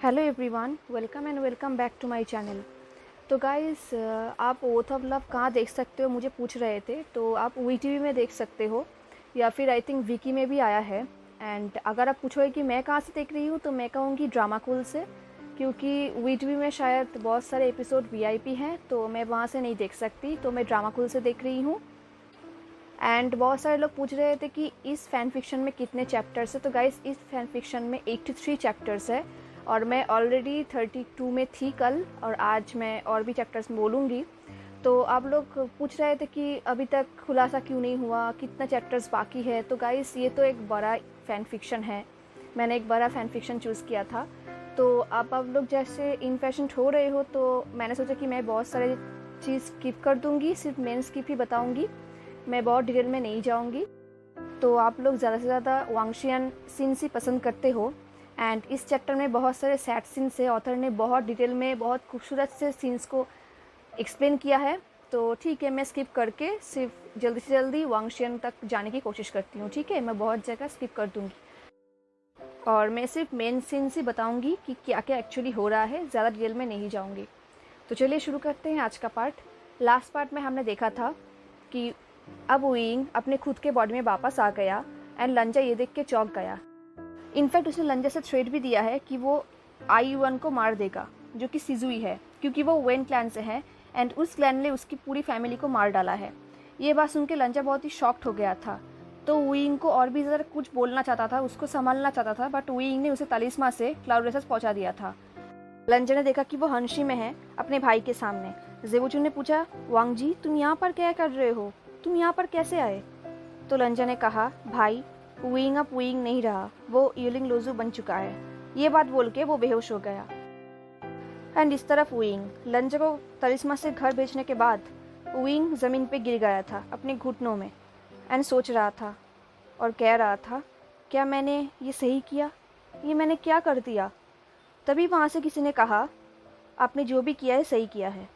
Hello everyone, welcome and welcome back to my channel. तो guys, आप Oath of Love कहाँ देख सकते हो मुझे पूछ रहे थे। तो आप वी टीवी में देख सकते हो या फिर आई थिंक विकी में भी आया है। एंड अगर आप पूछोगे कि मैं कहाँ से देख रही हूँ तो मैं कहूँगी ड्रामा कूल से, क्योंकि वी टीवी में शायद बहुत सारे एपिसोड वीआईपी हैं तो मैं वहाँ से नहीं देख सकती, तो मैं ड्रामा कूल से देख रही हूँ। एंड बहुत सारे लोग पूछ रहे थे कि इस फ़ैन फिक्शन में कितने चैप्टर्स है। तो गाइस, इस फ़ैन फिक्शन में 83 चैप्टर्स है और मैं ऑलरेडी 32 में थी कल, और आज मैं और भी चैप्टर्स बोलूँगी। तो आप लोग पूछ रहे थे कि अभी तक खुलासा क्यों नहीं हुआ, कितना चैप्टर्स बाकी है। तो गाइस, ये तो एक बड़ा फ़ैन फिक्शन है, मैंने एक बड़ा फ़ैन फिक्शन चूज़ किया था। तो आप लोग जैसे इन्फेशेंट हो रहे हो तो मैंने सोचा कि मैं बहुत सारे चीज़ स्किप कर दूँगी, सिर्फ मेन स्किप ही बताऊँगी, मैं बहुत डिटेल में नहीं जाऊँगी। तो आप लोग ज़्यादा से ज़्यादा वांगशियन सीन्स ही पसंद करते हो। एंड इस चैप्टर में बहुत सारे सैड सीन्स है, ऑथर ने बहुत डिटेल में बहुत खूबसूरत से सीन्स को एक्सप्लेन किया है। तो ठीक है, मैं स्किप करके सिर्फ जल्दी से जल्दी वांगशियन तक जाने की कोशिश करती हूँ। ठीक है, मैं बहुत जगह स्किप कर दूँगी और मैं सिर्फ मेन सीन्स ही बताऊँगी कि क्या क्या एक्चुअली हो रहा है, ज़्यादा डिटेल में नहीं जाऊँगी। तो चलिए शुरू करते हैं आज का पार्ट। लास्ट पार्ट में हमने देखा था कि अब विंग अपने खुद के बॉडी में वापस आ गया एंड लंजा ये देख के चौंक गया। इनफैक्ट उसने लंजा से थ्रेट भी दिया है कि वो आई1 को मार देगा, जो कि सिजुई है, क्योंकि वो वेन क्लैन से है एंड उस क्लैन ने उसकी पूरी फैमिली को मार डाला है। ये बात सुन के लंजा बहुत ही शॉक्ड हो गया था। तो विंग को और भी ज़रा कुछ बोलना चाहता था, उसको संभालना चाहता था, बट विंग ने उसे तालिस्मा से क्लाउड रेसेस पहुंचा दिया था। लंजा ने देखा कि वो हंशी में है अपने भाई के सामने। जेबुचुन ने पूछा, वांग जी तुम यहाँ पर क्या कर रहे हो, तुम यहाँ पर कैसे आए? तो लंजा ने कहा, भाई विंग अब विंग नहीं रहा, वो यूलिंग लोजू बन चुका है। ये बात बोल के वो बेहोश हो गया। एंड इस तरफ विंग लंजा को तलिस्मा से घर भेजने के बाद विंग ज़मीन पे गिर गया था अपने घुटनों में एंड सोच रहा था और कह रहा था, क्या मैंने ये सही किया, ये मैंने क्या कर दिया? तभी वहाँ से किसी ने कहा, आपने जो भी किया है सही किया है।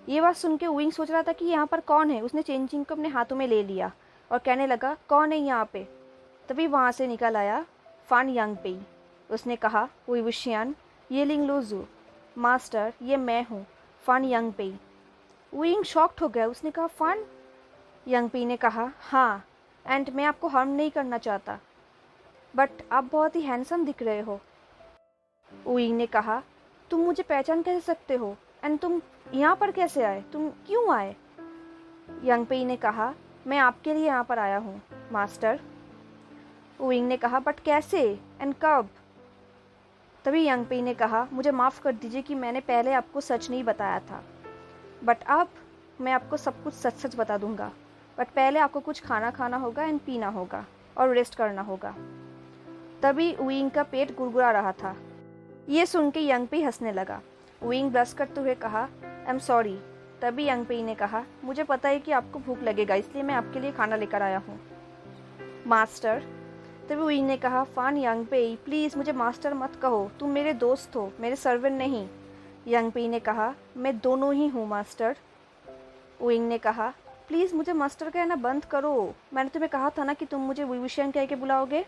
ये बात सुन के विंग सोच रहा था कि यहाँ पर कौन है। उसने चेंजिंग को अपने हाथों में ले लिया और कहने लगा, कौन है यहाँ पे? तभी वहाँ से निकल आया फान यांगपेई। उसने कहा, विवुशियान ये लिंग लोजू मास्टर, ये मैं हूँ फान यांगपेई। विंग शॉक्ड हो गया। उसने कहा, फान यांगपेई ने कहा, हाँ, एंड मैं आपको हार्म नहीं करना चाहता, बट आप बहुत ही हैंडसम दिख रहे हो। विंग ने कहा, तुम मुझे पहचान कैसे सकते हो एंड तुम यहाँ पर कैसे आए, तुम क्यों आए? यांगपेई ने कहा, मैं आपके लिए यहाँ पर आया हूँ मास्टर। विंग ने कहा, बट कैसे एंड कब? तभी यांगपेई ने कहा, मुझे माफ़ कर दीजिए कि मैंने पहले आपको सच नहीं बताया था, बट अब मैं आपको सब कुछ सच सच बता दूंगा। बट पहले आपको कुछ खाना खाना होगा एंड पीना होगा और रेस्ट करना होगा। तभी विंग का पेट गुड़गुड़ा रहा था। ये सुन के यांगपेई हंसने लगा। विंग ब्रश करते हुए कहा, आई एम सॉरी। तभी यांगपेई ने कहा, मुझे पता है कि आपको भूख लगेगा, इसलिए मैं आपके लिए खाना लेकर आया हूँ मास्टर। तभी विंग ने कहा, फान यांगपेई प्लीज़ मुझे मास्टर मत कहो, तुम मेरे दोस्त हो, मेरे सर्वेंट नहीं। यांगपेई ने कहा, मैं दोनों ही हूँ मास्टर। विंग ने कहा, प्लीज़ मुझे मास्टर कहना बंद करो, मैंने तुम्हें कहा था ना कि तुम मुझे विवुशियन कह के बुलाओगे।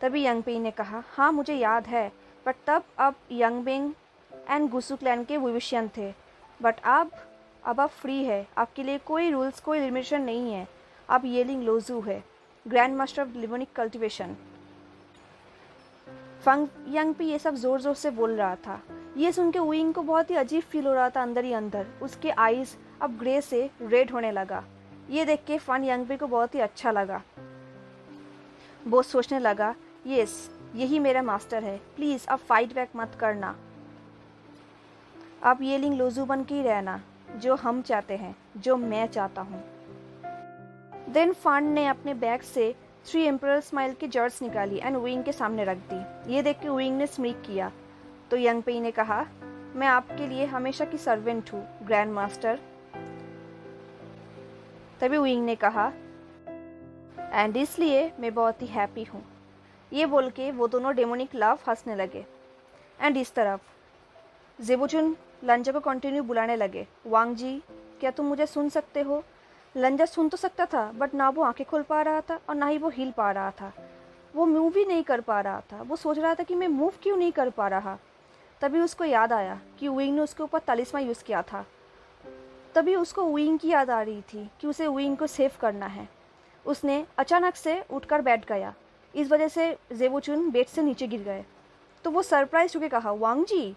तभी यांगपेई ने कहा, हाँ मुझे याद है, बट तब अब यांगबिंग एंड गुसु क्लैन के विवुशियन थे, बट अब आप फ्री है, आपके लिए कोई रूल्स कोई लिमिटेशन नहीं है, आप येलिंग लोजू है, ग्रैंड मास्टर ऑफ लिमोनिक कल्टिवेशन। फंग यांगपी ये सब ज़ोर ज़ोर से बोल रहा था। ये सुन के विंग को बहुत ही अजीब फील हो रहा था अंदर ही अंदर। उसके आईज अब ग्रे से रेड होने लगा। ये देख के फन यांगपी को बहुत ही अच्छा लगा। वो सोचने लगा, यस यही मेरा मास्टर है, प्लीज़ अब फाइट बैक मत करना, अब ये लिंग लोजू बन के ही रहना, जो हम चाहते हैं, जो मैं चाहता हूँ। देन फान ने अपने बैग से 3 एम्परल स्माइल की जर्स निकाली एंड विंग के सामने रख दी। ये देख के विंग ने स्मीक किया। तो यांगपेई ने कहा, मैं आपके लिए हमेशा की सर्वेंट हूँ ग्रैंड मास्टर। तभी विंग ने कहा, एंड इसलिए मैं बहुत ही हैप्पी हूँ। ये बोल के वो दोनों डेमोनिक लव हंसने लगे। एंड इस तरफ जेबुचुन लंजा को कंटिन्यू बुलाने लगे, वांग जी क्या तुम मुझे सुन सकते हो? लंजा सुन तो सकता था, बट ना वो आंखें खोल पा रहा था और ना ही वो हिल पा रहा था। वो मूव भी नहीं कर पा रहा था। वो सोच रहा था कि मैं मूव क्यों नहीं कर पा रहा। तभी उसको याद आया कि वुइंग ने उसके ऊपर तलिस्मा यूज़ किया था। तभी उसको वुइंग की याद आ रही थी कि उसे वुइंग को सेव करना है। उसने अचानक से उठकर बैठ गया। इस वजह से जेबोचुन बेड से नीचे गिर गए। तो वो सरप्राइज होकर कहा, वांग जी।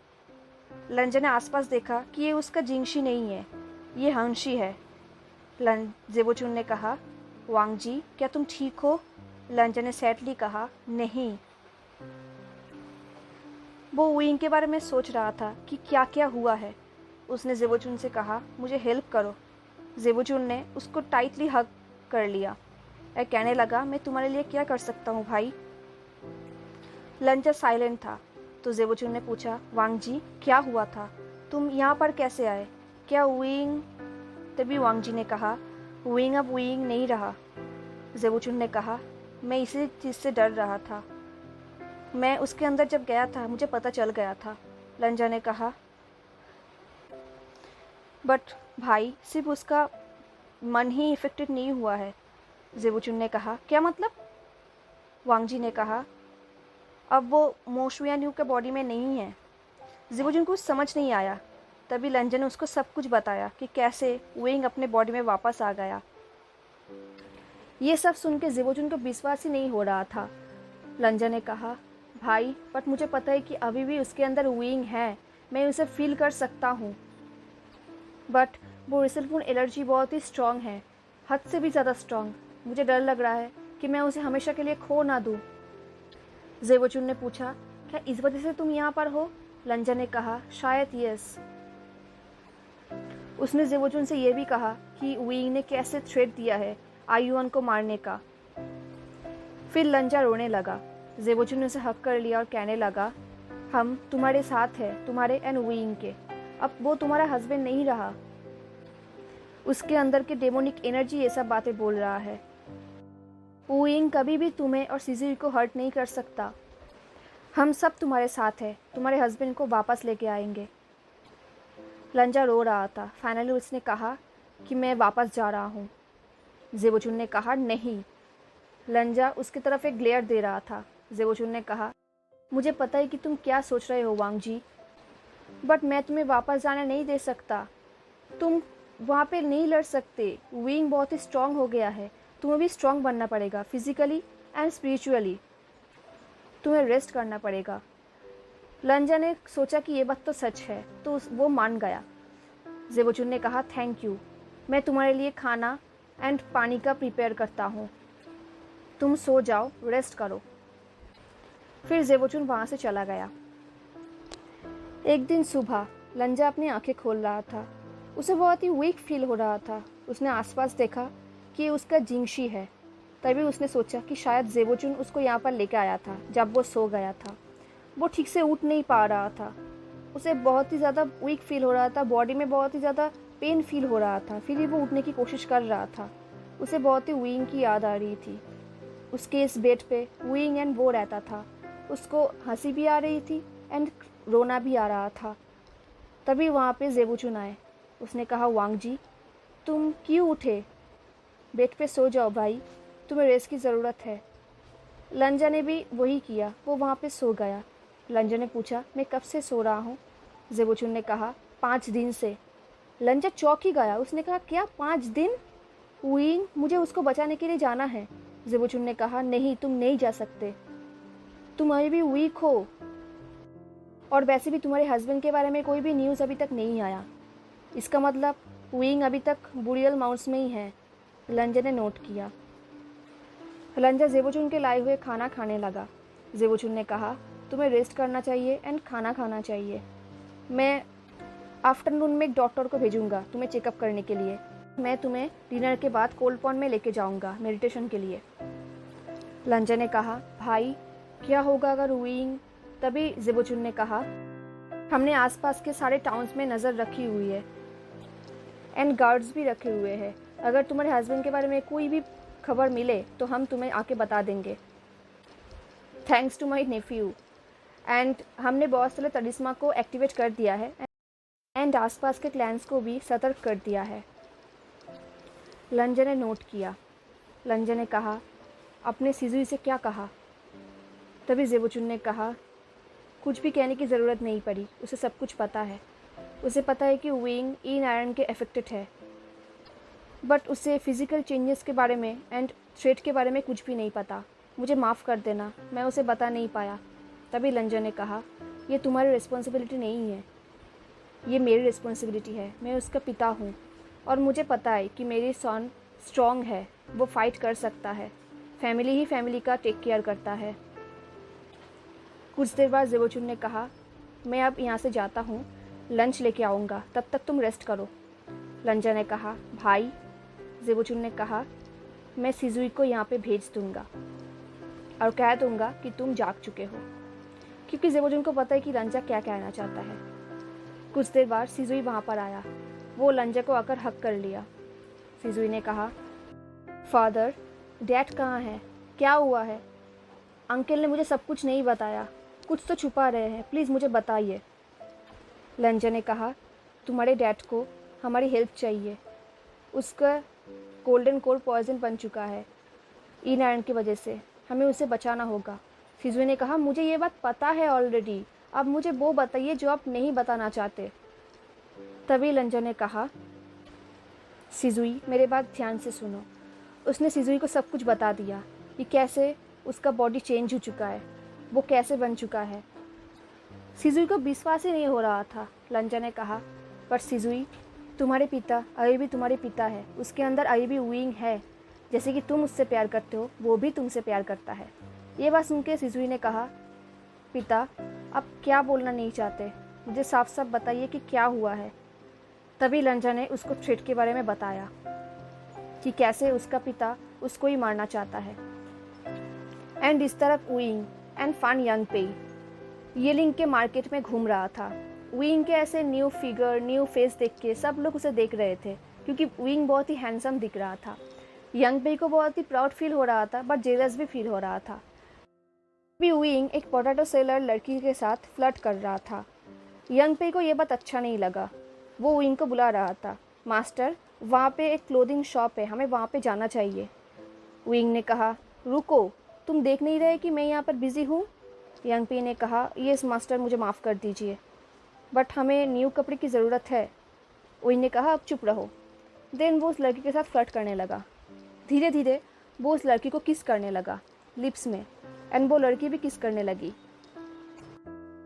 लंजा ने आसपास देखा कि ये उसका जिंगशी नहीं है, ये हंशी है। जेबोचुन ने कहा, वांग जी क्या तुम ठीक हो? लंजा ने सैडली कहा, नहीं। वो वुइंग के बारे में सोच रहा था कि क्या क्या हुआ है। उसने जेबोचुन से कहा, मुझे हेल्प करो। जेबोचुन ने उसको टाइटली हग कर लिया और कहने लगा, मैं तुम्हारे लिए क्या कर सकता हूँ भाई? लंजा साइलेंट था। तो जेबोचुन ने पूछा, वांग जी क्या हुआ था? तुम यहाँ पर कैसे आए? क्या वुइंग? तभी वांग जी ने कहा, वुइंग अब वुइंग नहीं रहा। जेबोचुन ने कहा, मैं इसी चीज़ से डर रहा था। मैं उसके अंदर जब गया था मुझे पता चल गया था। लंजा ने कहा, बट भाई सिर्फ उसका मन ही इफेक्टेड नहीं हुआ है। जेबोचुन ने कहा, क्या मतलब? वांग जी ने कहा, अब वो मोशुयान्यू के बॉडी में नहीं है। जेबोचुन को समझ नहीं आया। तभी लंजा ने उसको सब कुछ बताया कि कैसे वुइंग अपने बॉडी में वापस आ गया। ये सब सुन के जेबोचुन को विश्वास ही नहीं हो रहा था। लंजा ने कहा, भाई बट मुझे पता है कि अभी भी उसके अंदर वुइंग है, मैं उसे फील कर सकता हूँ। बट वो रिसलपूर्ण एलर्जी बहुत ही स्ट्रांग है, हद से भी ज़्यादा स्ट्रांग। मुझे डर लग रहा है कि मैं उसे हमेशा के लिए खो ना दूँ। जेबोचुन ने पूछा, क्या इस वजह से तुम यहाँ पर हो? लंजा ने कहा, शायद यस। उसने जेबोचुन से यह भी कहा कि वुइंग ने कैसे थ्रेट दिया है आयुआन को मारने का। फिर लंजा रोने लगा। जेबोचुन ने उसे हक कर लिया और कहने लगा, हम तुम्हारे साथ हैं, तुम्हारे एंड वुइंग के। अब वो तुम्हारा हस्बैंड नहीं रहा। उसके अंदर के डेमोनिक एनर्जी ये सब बातें बोल रहा है। वुइंग कभी भी तुम्हें और सिजुई को हर्ट नहीं कर सकता। हम सब तुम्हारे साथ हैं, तुम्हारे हस्बैंड को वापस लेके आएंगे। लंजा रो रहा था। फाइनली उसने कहा कि मैं वापस जा रहा हूँ। जेबोचुन ने कहा, नहीं। लंजा उसकी तरफ एक ग्लेयर दे रहा था। जेबोचुन ने कहा, मुझे पता है कि तुम क्या सोच रहे हो वांग जी, बट मैं तुम्हें वापस जाने नहीं दे सकता। तुम वहाँ पे नहीं लड़ सकते। विंग बहुत ही स्ट्रांग हो गया है। तुम्हें भी स्ट्रांग बनना पड़ेगा, फिजिकली एंड स्पिरिचुअली। तुम्हें रेस्ट करना पड़ेगा। लंजा ने सोचा कि ये बात तो सच है, तो वो मान गया। जेबोचुन ने कहा, थैंक यू, मैं तुम्हारे लिए खाना एंड पानी का प्रिपेयर करता हूँ। तुम सो जाओ, रेस्ट करो। फिर जेबोचुन वहाँ से चला गया। एक दिन सुबह लंजा अपनी आंखें खोल रहा था। उसे बहुत ही वीक फील हो रहा था। उसने आसपास देखा कि उसका जिंगशी है। तभी उसने सोचा कि शायद जेबोचुन उसको यहाँ पर लेकर आया था जब वो सो गया था। वो ठीक से उठ नहीं पा रहा था। उसे बहुत ही ज़्यादा वीक फील हो रहा था, बॉडी में बहुत ही ज़्यादा पेन फील हो रहा था। फिर भी वो उठने की कोशिश कर रहा था। उसे बहुत ही विंग की याद आ रही थी। उसके इस बेड पे विंग एंड वो रहता था। उसको हंसी भी आ रही थी एंड रोना भी आ रहा था। तभी वहाँ पे जेबोचुन आए। उसने कहा, वांग जी तुम क्यों उठे? बेड पे सो जाओ भाई, तुम्हें रेस्ट की ज़रूरत है। लंजा ने भी वही किया, वो वहाँ पे सो गया। लंजा ने पूछा, मैं कब से सो रहा हूँ? जेबोचुन ने कहा, 5 दिन से। लंजा चौंक ही गया। उसने कहा, क्या 5 दिन? विंग, मुझे उसको बचाने के लिए जाना है। जेबोचुन ने कहा, नहीं, तुम नहीं जा सकते। तुम अभी भी वीक हो, और वैसे भी तुम्हारे हस्बैंड के बारे में कोई भी न्यूज़ अभी तक नहीं आया। इसका मतलब विंग अभी तक बुरियल माउंट्स में ही है। लंजा ने नोट किया। लंजा जेबोचुन के लाए हुए खाना खाने लगा। जेबोचुन ने कहा, तुम्हें रेस्ट करना चाहिए एंड खाना खाना चाहिए। मैं आफ्टरनून में एक डॉक्टर को भेजूंगा तुम्हें चेकअप करने के लिए। मैं तुम्हें डिनर के बाद कोल्ड पॉन्ड में लेके जाऊंगा मेडिटेशन के लिए। लंजा ने कहा, भाई क्या होगा अगर विंग? तभी जेबोचुन ने कहा, हमने आसपास के सारे टाउन्स में नज़र रखी हुई है एंड गार्ड्स भी रखे हुए हैं। अगर तुम्हारे हस्बैंड के बारे में कोई भी खबर मिले तो हम तुम्हें आके बता देंगे। Thanks to my nephew. And हमने बहुत सारे तलिस्मा को एक्टिवेट कर दिया है एंड आसपास के क्लैंस को भी सतर्क कर दिया है। लंजा ने नोट किया। लंजा ने कहा, अपने सिजुई से क्या कहा? तभी जेबोचुन ने कहा, कुछ भी कहने की ज़रूरत नहीं पड़ी, उसे सब कुछ पता है। उसे पता है कि विंग इन आयरन के अफेक्टेड है, बट उसे फ़िज़िकल चेंजेस के बारे में एंड थ्रेट के बारे में कुछ भी नहीं पता। मुझे माफ़ कर देना, मैं उसे बता नहीं पाया। तभी लंजन ने कहा, ये तुम्हारी रिस्पॉन्सिबिलिटी नहीं है, ये मेरी रिस्पॉन्सिबिलिटी है। मैं उसका पिता हूँ और मुझे पता है कि मेरी सन स्ट्रॉन्ग है, वो फाइट कर सकता है। फैमिली ही फैमिली का टेक केयर करता है। कुछ देर बाद ज़ेबोचुन ने कहा, मैं अब यहाँ से जाता हूँ, लंच लेके आऊँगा, तब तक तुम रेस्ट करो। लंजन ने कहा, भाई। ज़ेबोचुन ने कहा, मैं सिजुई को यहाँ पे भेज दूँगा और कह दूँगा कि तुम जाग चुके हो, क्योंकि ज़ेबोचुन को पता है कि लंजा क्या कहना चाहता है। कुछ देर बाद सिजुई वहाँ पर आया। वो लंजा को आकर हक कर लिया। सिजुई ने कहा, फादर, डैड कहाँ है? क्या हुआ है? अंकल ने मुझे सब कुछ नहीं बताया, कुछ तो छुपा रहे हैं, प्लीज़ मुझे बताइए। लंजा ने कहा, तुम्हारे डैड को हमारी हेल्प चाहिए। उसका गोल्डन कोर पॉइजन बन चुका है इन आयरन की वजह से, हमें उसे बचाना होगा। सिजुई ने कहा, मुझे ये बात पता है ऑलरेडी, अब मुझे वो बताइए जो आप नहीं बताना चाहते। तभी लंजा ने कहा, सिजुई मेरे बात ध्यान से सुनो। उसने सिजुई को सब कुछ बता दिया कि कैसे उसका बॉडी चेंज हो चुका है, वो कैसे बन चुका है। सिजुई को विश्वास ही नहीं हो रहा था। लंजा ने कहा, पर सिजुई, तुम्हारे पिता अभी भी तुम्हारे पिता है, उसके अंदर अभी भी विंग है। जैसे कि तुम उससे प्यार करते हो, वो भी तुमसे प्यार करता है। ये बात सुन के सिजुई ने कहा, पिता आप क्या बोलना नहीं चाहते, मुझे साफ साफ बताइए कि क्या हुआ है। तभी लंजा ने उसको थ्रेट के बारे में बताया कि कैसे उसका पिता उसको ही मारना चाहता है। एंड इस तरफ विंग एंड फन यंग पेई ये लिंग के मार्केट में घूम रहा था। विंग के ऐसे न्यू फिगर, न्यू फेस देख के सब लोग उसे देख रहे थे, क्योंकि विंग बहुत ही हैंडसम दिख रहा था। यंग पेई को बहुत ही प्राउड फील हो रहा था, बट जेलस भी फील हो रहा था। अभी विंग एक पोटैटो सेलर लड़की के साथ फ्लर्ट कर रहा था। यंग पेई को यह बात अच्छा नहीं लगा। वो विंग को बुला रहा था, मास्टर वहाँ पे एक क्लोथिंग शॉप है, हमें वहाँ पे जाना चाहिए। विंग ने कहा, रुको, तुम देख नहीं रहे कि मैं यहाँ पर बिज़ी हूँ? यंग पेई ने कहा, यस मास्टर, मुझे माफ़ कर दीजिए, बट हमें न्यू कपड़े की ज़रूरत है। विंग ने कहा, अब चुप रहो। देन वो उस लड़की के साथ फ्लर्ट करने लगा। धीरे धीरे वो उस लड़की को किस करने लगा लिप्स में, एंड वो लड़की भी किस करने लगी।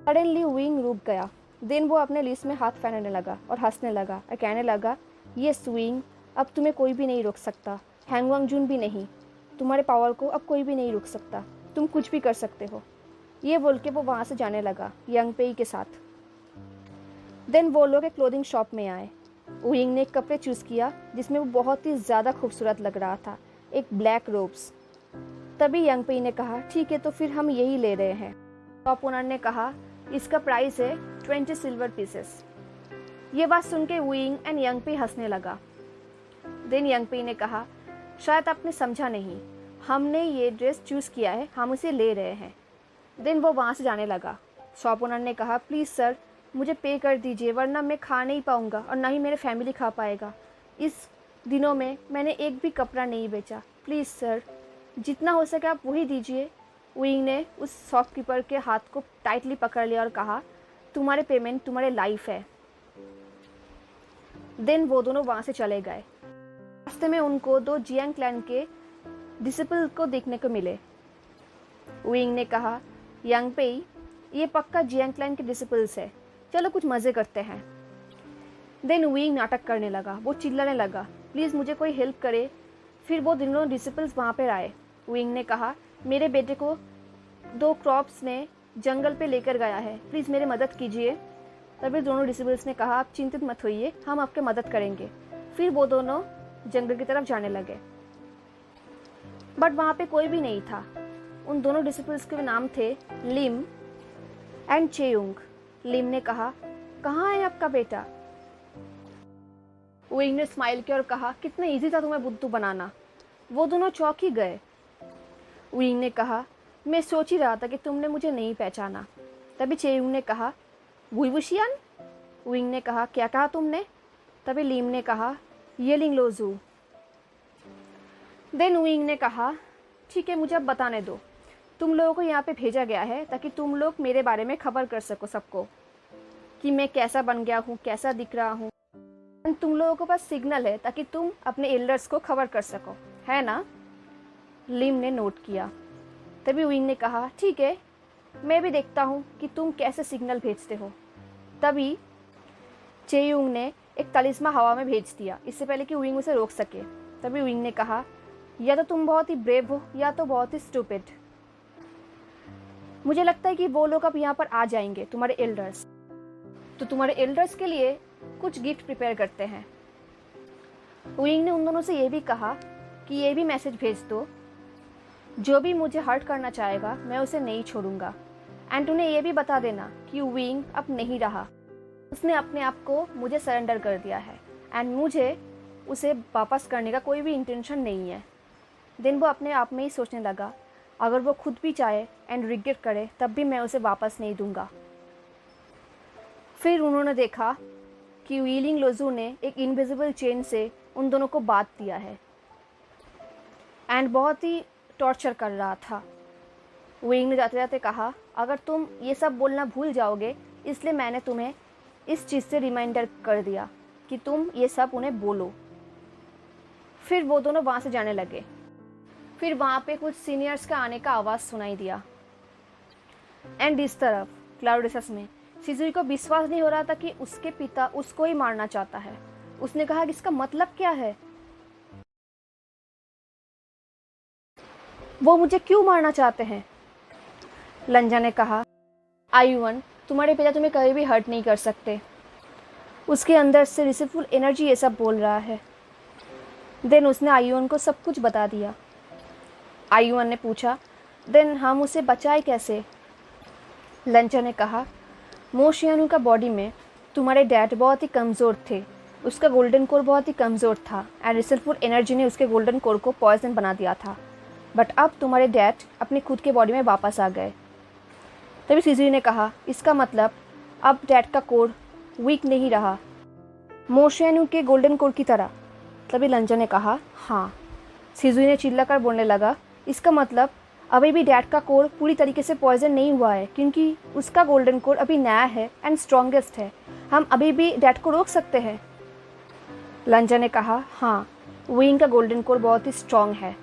सडनली विंग रुक गया। देन वो अपने लिप्स में हाथ फेरने लगा और हंसने लगा और कहने लगा, यस विंग, अब तुम्हें कोई भी नहीं रोक सकता, हैंग वांग जून भी नहीं। तुम्हारे पावर को अब कोई भी नहीं रोक सकता, तुम कुछ भी कर सकते हो। ये बोल के वो वहाँ से जाने लगा यंग पेई के साथ। देन वो लोग एक क्लोथिंग शॉप में आए। विंग ने एक कपड़े चूज़ किया जिसमें वो बहुत ही ज़्यादा खूबसूरत लग रहा था, एक ब्लैक रोब्स। तभी यंग पेई ने कहा, ठीक है तो फिर हम यही ले रहे हैं। शॉप ओनर ने कहा, इसका प्राइस है 20 सिल्वर पीसेस। ये बात सुन के विंग एंड यंग पेई हंसने लगा। देन यंग पेई ने कहा, शायद आपने समझा नहीं, हमने ये ड्रेस चूज़ किया है, हम इसे ले रहे हैं। देन वो वहाँ से जाने लगा। शॉप ओनर ने कहा, प्लीज़ सर, मुझे पे कर दीजिए, वरना मैं खा नहीं पाऊँगा और ना ही मेरे फैमिली खा पाएगा। इस दिनों में मैंने एक भी कपड़ा नहीं बेचा, प्लीज़ सर, जितना हो सके आप वही दीजिए। विंग ने उस शॉपकीपर के हाथ को टाइटली पकड़ लिया और कहा, तुम्हारे पेमेंट तुम्हारे लाइफ है। देन वो दोनों वहाँ से चले गए। रास्ते में उनको 2 जियांग क्लैन के डिसिपल को देखने को मिले। विंग ने कहा, यंग पेई, ये पक्का जियांग क्लैन के डिसिपल्स है, चलो कुछ मज़े करते हैं। देन विंग नाटक करने लगा, वो चिल्लाने लगा, प्लीज़ मुझे कोई हेल्प करे। फिर वो दोनों डिसिपल्स वहाँ पर आए। विंग ने कहा, मेरे बेटे को 2 क्रॉप्स ने जंगल पे लेकर गया है, प्लीज़ मेरी मदद कीजिए। तभी दोनों डिसिपल्स ने कहा, आप चिंतित मत होइए, हम आपकी मदद करेंगे। फिर वो दोनों जंगल की तरफ जाने लगे, बट वहाँ पे कोई भी नहीं था। उन दोनों डिसिपल्स के नाम थे लिम एंड चेयुंग। लिम ने कहा, कहाँ है आपका बेटा? विंग ने स्माइल किया और कहा, कितना इजी था तुम्हें बुद्धू बनाना। वो दोनों चौंक ही गए। विंग ने कहा, मैं सोच ही रहा था कि तुमने मुझे नहीं पहचाना। तभी चेयुंग ने कहा, वुईवुशियान। विंग ने कहा, क्या कहा तुमने? तभी लिम ने कहा, ये लिंग लोजू। देन विंग ने कहा, ठीक है, मुझे अब बताने दो, तुम लोगों को यहाँ पे भेजा गया है ताकि तुम लोग मेरे बारे में खबर कर सको सबको कि मैं कैसा बन गया हूँ, कैसा दिख रहा हूँ। तुम लोगों के पास सिग्नल है ताकि तुम अपने एल्डर्स को खबर कर सको, है ना? लिम ने नोट किया। तभी विंग ने कहा, ठीक है, मैं भी देखता हूँ कि तुम कैसे सिग्नल भेजते हो। तभी चेयुंग ने एक तलिस्मा हवा में भेज दिया, इससे पहले कि विंग उसे रोक सके। तभी विंग ने कहा, या तो तुम बहुत ही ब्रेव हो या तो बहुत ही स्टूपिड। मुझे लगता है कि वो लोग अब यहाँ पर आ जाएंगे, तुम्हारे एल्डर्स। तो तुम्हारे एल्डर्स के लिए कुछ गिफ्ट प्रिपेयर करते हैं। विंग ने उन दोनों से ये भी कहा कि ये भी मैसेज भेज दो, जो भी मुझे हर्ट करना चाहेगा मैं उसे नहीं छोड़ूंगा। एंड उन्हें ये भी बता देना कि विंग अब नहीं रहा, उसने अपने आप को मुझे सरेंडर कर दिया है एंड मुझे उसे वापस करने का कोई भी इंटेंशन नहीं है। देन वो अपने आप में ही सोचने लगा, अगर वो खुद भी चाहे एंड रिग्रेट करे तब भी मैं उसे वापस नहीं दूंगा। फिर उन्होंने देखा कि व्हीलिंग लोजू ने एक इनविजिबल चेन से उन दोनों को बांध दिया है एंड बहुत ही टॉर्चर कर रहा था। विंग ने जाते जाते कहा, अगर तुम ये सब बोलना भूल जाओगे इसलिए मैंने तुम्हें इस चीज़ से रिमाइंडर कर दिया कि तुम ये सब उन्हें बोलो। फिर वो दोनों वहाँ से जाने लगे। फिर वहाँ पे कुछ सीनियर्स का आने का आवाज़ सुनाई दिया एंड इस तरफ क्लाउडेसस में शिजुई को विश्वास नहीं हो रहा था कि उसके पिता उसको ही मारना चाहता है। उसने कहा कि इसका मतलब क्या है, वो मुझे क्यों मारना चाहते हैं? लंजा ने कहा, आयुवन, तुम्हारे पिता तुम्हें कभी भी हर्ट नहीं कर सकते, उसके अंदर से रिसीवफुल एनर्जी ये सब बोल रहा है। देन उसने आयुवन को सब कुछ बता दिया। आयुवन ने पूछा, देन हम उसे बचाए कैसे? लंचा ने कहा, मोशियानु का बॉडी में तुम्हारे डैड बहुत ही कमज़ोर थे, उसका गोल्डन कोर बहुत ही कमज़ोर था एंड रिसीवफुल एनर्जी ने उसके गोल्डन कोर को पॉइजन बना दिया था। बट अब तुम्हारे डैड अपनी खुद के बॉडी में वापस आ गए। तभी शिजुई ने कहा, इसका मतलब अब डैड का कोर वीक नहीं रहा, मोशियानु के गोल्डन कोर की तरह। तभी लंजा ने कहा, हाँ। शिजुई ने चिल्लाकर बोलने लगा, इसका मतलब अभी भी डैड का कोर पूरी तरीके से पॉइजन नहीं हुआ है क्योंकि उसका गोल्डन कोर अभी नया है एंड स्ट्रॉन्गेस्ट है, हम अभी भी डैड को रोक सकते हैं। लंजा ने कहा, हाँ, विंग का गोल्डन कोर बहुत ही स्ट्रॉन्ग है,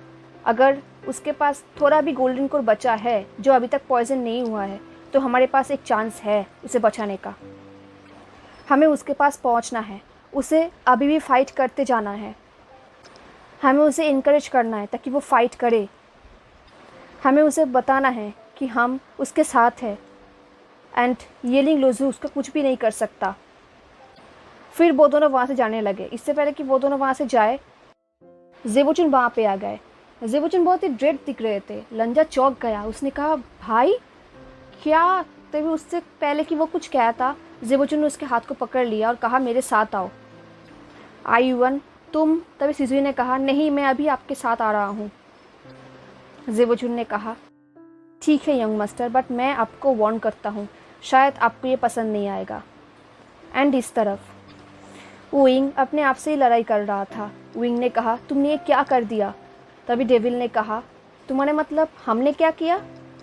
अगर उसके पास थोड़ा भी गोल्डन कोर बचा है जो अभी तक पॉइजन नहीं हुआ है तो हमारे पास एक चांस है उसे बचाने का। हमें उसके पास पहुंचना है, उसे अभी भी फाइट करते जाना है, हमें उसे इनकरेज करना है ताकि वो फाइट करे, हमें उसे बताना है कि हम उसके साथ हैं एंड येलिंग लोजू उसका कुछ भी नहीं कर सकता। फिर वो दोनों वहाँ से जाने लगे। इससे पहले कि वो दोनों वहाँ से जाए, जेबोचुन वहाँ पे आ गए। जेबोचुन बहुत ही ड्रेड दिख रहे थे। लंजा चौंक गया, उसने कहा, भाई क्या? तभी उससे पहले कि वो कुछ कहता, जेबोचुन ने उसके हाथ को पकड़ लिया और कहा, मेरे साथ आओ। आयुवन, तुम? तभी शिजुई ने कहा, नहीं, मैं अभी आपके साथ आ रहा हूँ। जेबोचुन ने कहा, ठीक है यंग मास्टर, बट मैं आपको वार्न करता हूँ, शायद आपको ये पसंद नहीं आएगा। एंड इस तरफ विंग अपने आप से ही लड़ाई कर रहा था। विंग ने कहा, तुमने ये क्या कर दिया? तभी डेविल ने कहा, तुम्हारे मतलब हमने क्या किया?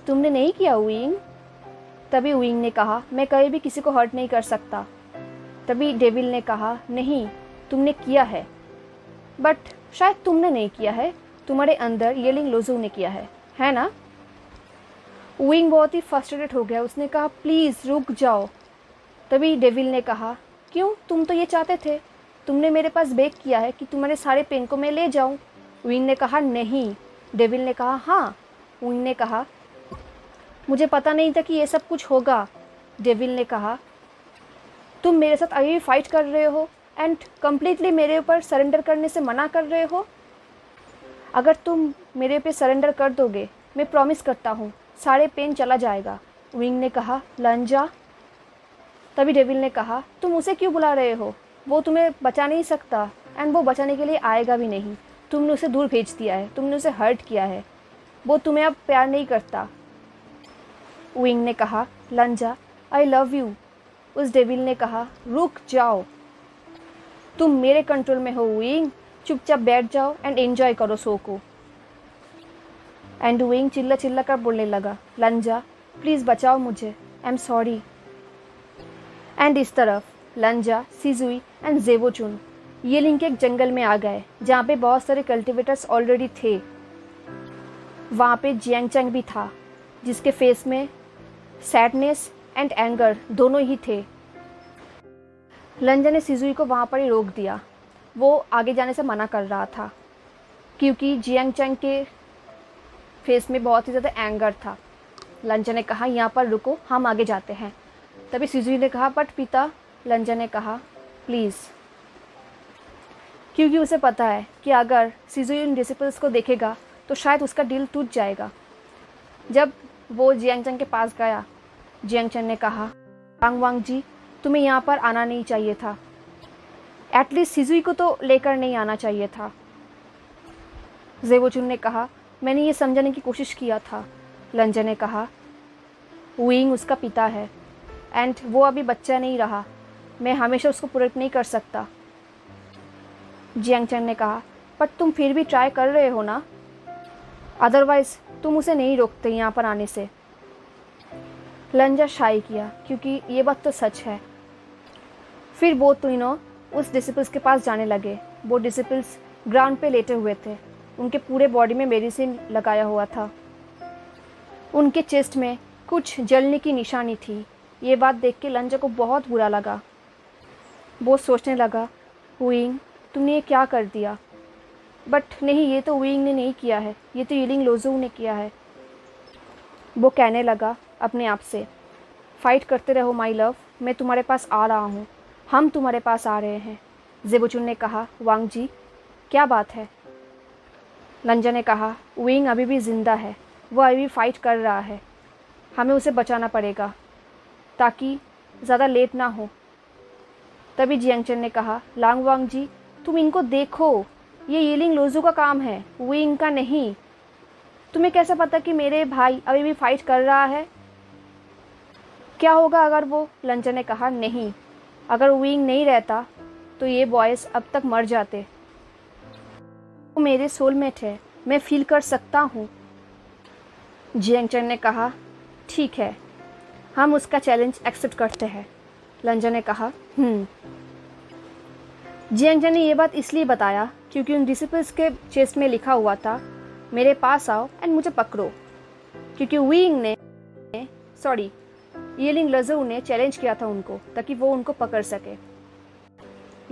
तुमने नहीं किया विंग। तभी विंग ने कहा, मैं कभी भी किसी को हर्ट नहीं कर सकता। तभी डेविल ने कहा, नहीं, तुमने किया है, बट शायद तुमने नहीं किया है, तुम्हारे अंदर येलिंग लोजू ने किया है ना? विंग बहुत ही फ्रस्ट्रेटेड हो गया। उसने कहा, प्लीज़ रुक जाओ। तभी डेविल ने कहा, क्यों? तुम तो ये चाहते थे, तुमने मेरे पास बेक किया है कि तुम्हारे सारे पेन को मैं ले जाऊं। विंग ने कहा, नहीं। डेविल ने कहा, हाँ। विंग ने कहा, मुझे पता नहीं था कि ये सब कुछ होगा। डेविल ने कहा, तुम मेरे साथ अभी भी फाइट कर रहे हो एंड कम्प्लीटली मेरे ऊपर सरेंडर करने से मना कर रहे हो। अगर तुम मेरे पे सरेंडर कर दोगे, मैं प्रॉमिस करता हूँ सारे पेन चला जाएगा। विंग ने कहा, लंजा। तभी डेविल ने कहा, तुम उसे क्यों बुला रहे हो? वो तुम्हें बचा नहीं सकता एंड वो बचाने के लिए आएगा भी नहीं। तुमने उसे दूर भेज दिया है, तुमने उसे हर्ट किया है, वो तुम्हें अब प्यार नहीं करता। विंग ने कहा, लंजा, आई लव यू। उस डेविल ने कहा, रुक जाओ, तुम मेरे कंट्रोल में हो विंग, चुपचाप बैठ जाओ एंड एंजॉय करो शो को। एंड विंग चिल्ला चिल्ला कर बोलने लगा, लंजा प्लीज़ बचाओ मुझे, आई एम सॉरी। एंड इस तरफ लंजा, सिजुई एंड ज़ेबोचुन ये लिंक एक जंगल में आ गए जहाँ पे बहुत सारे कल्टिवेटर्स ऑलरेडी थे। वहाँ पे जियांगचैंग भी था जिसके फेस में सैडनेस एंड एंगर दोनों ही थे। लंजा ने सिजुई को वहाँ पर ही रोक दिया। वो आगे जाने से मना कर रहा था क्योंकि जियांगचैंग के फेस में बहुत ही ज़्यादा एंगर था। लंजा ने कहा, यहाँ पर रुको, हम आगे जाते हैं। तभी सिजुई ने कहा, बट पिता। लंजा ने कहा, प्लीज़, क्योंकि उसे पता है कि अगर सिजुई उन डिसिपल्स को देखेगा तो शायद उसका दिल टूट जाएगा। जब वो जियांगचैंग के पास गया, जियांगचैंग ने कहा, वांग वांग जी, तुम्हें यहाँ पर आना नहीं चाहिए था, एटलीस्ट सिजुई को तो लेकर नहीं आना चाहिए था। ज़ेबोचुन ने कहा, मैंने ये समझाने की कोशिश किया था। लंजा ने कहा, विंग उसका पिता है एंड वो अभी बच्चा नहीं रहा, मैं हमेशा उसको प्रोटेक्ट नहीं कर सकता। जियांगचैंग ने कहा, पर तुम फिर भी ट्राई कर रहे हो ना, अदरवाइज तुम उसे नहीं रोकते यहाँ पर आने से। लंजा शाई किया क्योंकि ये बात तो सच है। फिर वो तीनों उस डिसिपल्स के पास जाने लगे। वो डिसिपल्स ग्राउंड पे लेटे हुए थे, उनके पूरे बॉडी में मेडिसिन लगाया हुआ था, उनके चेस्ट में कुछ जलने की निशानी थी। ये बात देख के लंजा को बहुत बुरा लगा। वो सोचने लगा, विंग तुमने ये क्या कर दिया? बट नहीं, ये तो विंग ने नहीं किया है, ये तो यिलिंग लोज़ू ने किया है। वो कहने लगा अपने आप से, फाइट करते रहो माई लव, मैं तुम्हारे पास आ रहा हूँ, हम तुम्हारे पास आ रहे हैं। ज़ेबोचुन ने कहा, वांग जी क्या बात है? लंजा ने कहा, विंग अभी भी ज़िंदा है, वो अभी भी फाइट कर रहा है, हमें उसे बचाना पड़ेगा ताकि ज़्यादा लेट ना हो। तभी जियांगचैंग ने कहा, लांग वांग जी तुम इनको देखो, ये यिलिंग लोज़ू का काम है, विंग का नहीं। तुम्हें कैसे पता कि मेरे भाई अभी भी फाइट कर रहा है? क्या होगा अगर वो? लंजा ने कहा, नहीं, अगर विंग नहीं रहता तो ये बॉयज़ अब तक मर जाते। वो मेरे सोलमेट है, मैं फील कर सकता हूँ। जियांगचैंग ने कहा, ठीक है, हम उसका चैलेंज एक्सेप्ट करते हैं। लंजा ने कहा, जियांगचैंग ने यह बात इसलिए बताया क्योंकि उन डिसिपल्स के चेस्ट में लिखा हुआ था, मेरे पास आओ एंड मुझे पकड़ो, क्योंकि विंग ने यिलिंग लोज़ू ने चैलेंज किया था उनको ताकि वो उनको पकड़ सके।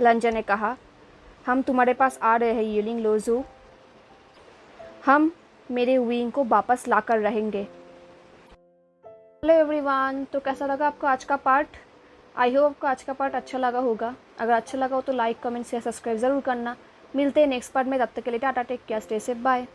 लंजा ने कहा, हम तुम्हारे पास आ रहे हैं यिलिंग लोज़ू, हम मेरे विंग को वापस ला कर रहेंगे। हेलो एवरीवन, तो कैसा लगा आपको आज का पार्ट? आई होप आपको आज का पार्ट अच्छा लगा होगा। अगर अच्छा लगा हो तो लाइक, कमेंट, शेयर, सब्सक्राइब ज़रूर करना। मिलते हैं नेक्स्ट पार्ट में, तब तक के लिए tata, take care, stay safe, bye.